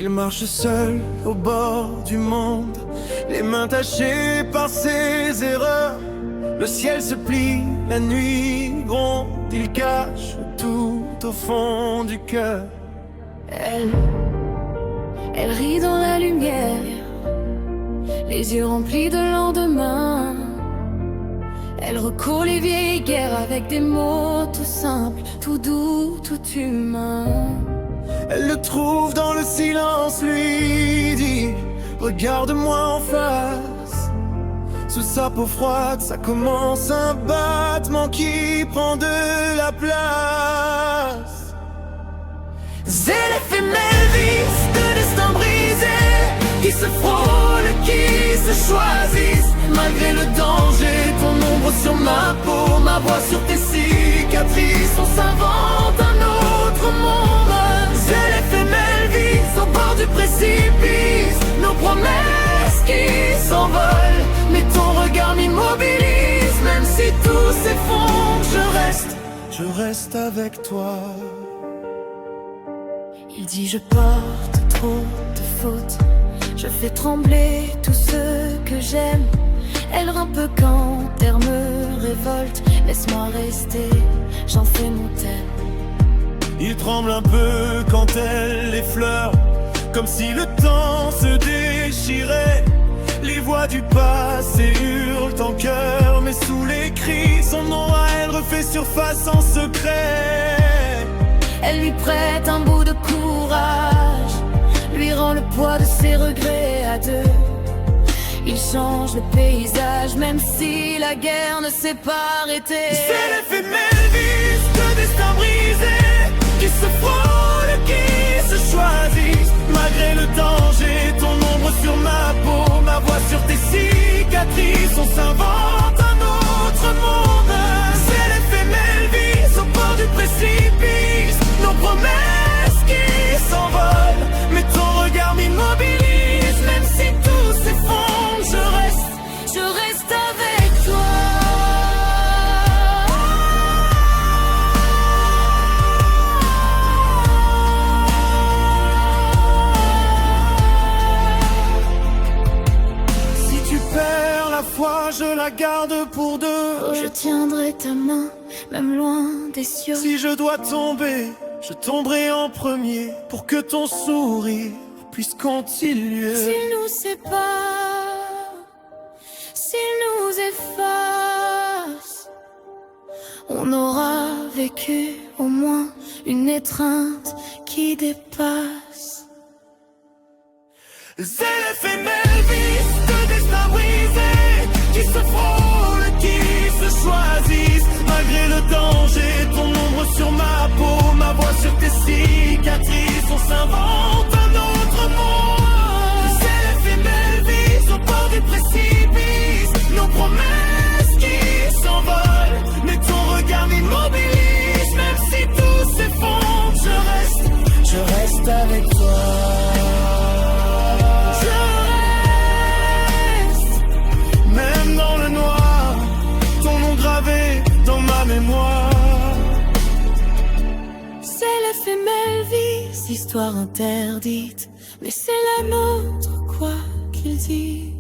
Il marche seul au bord du monde, les mains tachées par ses erreurs. Le ciel se plie, la nuit gronde, il cache tout au fond du cœur. Elle rit dans la lumière, les yeux remplis de lendemain. Elle recourt les vieilles guerres avec des mots tout simples, tout doux, tout humains. Elle le trouve dans le silence, lui dit: regarde-moi en face. Sous sa peau froide, ça commence un battement qui prend de la place. Zéléph et Melvis, deux destins brisés, qui se frôlent, qui se choisissent. Malgré le danger, ton ombre sur ma peau, ma voix sur tes cicatrices. On s'invente un autre monde. Zéléph et Melvis, au bord du précipice, nos promesses qui s'envolent. Mais ton regard m'immobilise, même si tout s'effondre, je reste avec toi. Il dit je porte trop de fautes, je fais trembler tout ce que j'aime. Elle rit un peu quand terre me révolte, laisse-moi rester, j'en fais mon thème. Il tremble un peu quand elle l'effleure, comme si le temps se déchirait. Les voix du passé hurlent en chœur, mais sous les cris, son nom à elle refait surface en secret. Elle lui prête un bout de courage, lui rend le poids de ses regrets à deux. Il change le paysage, même si la guerre ne s'est pas arrêtée. Zéléph et Melvis, deux destins brisés, qui se frôlent, qui se choisissent. Malgré le danger, ton ombre sur ma peau, ma voix sur tes cicatrices. On s'invente un autre monde. Zéléph et Melvis, au bord du précipice, nos promesses qui s'envolent. Mais ton regard m'immobilise, même si tout s'effondre, je reste avec toi. Si tu perds la foi, je la garde pour deux. Oh, je tiendrai ta main, même loin des cieux. Si je dois tomber, je tomberai en premier, pour que ton sourire puisse continuer. S'il nous sépare, s'il nous efface, on aura vécu au moins une étreinte qui dépasse. Zéléph et Melvis, deux destins brisés, qui se frôlent, qui se choisissent. Malgré le danger, ton ombre sur ma peau, ma voix sur tes cicatrices. On s'invente un autre monde. Zéléph et Melvis, au bord du précipice, nos promesses qui s'envolent. Mais ton regard m'immobilise, même si tout s'effondre, je reste avec toi. Même dans le noir, ton nom gravé dans ma mémoire. Zéléph et Melvis, histoire interdite, mais c'est la nôtre quoi qu'ils disent.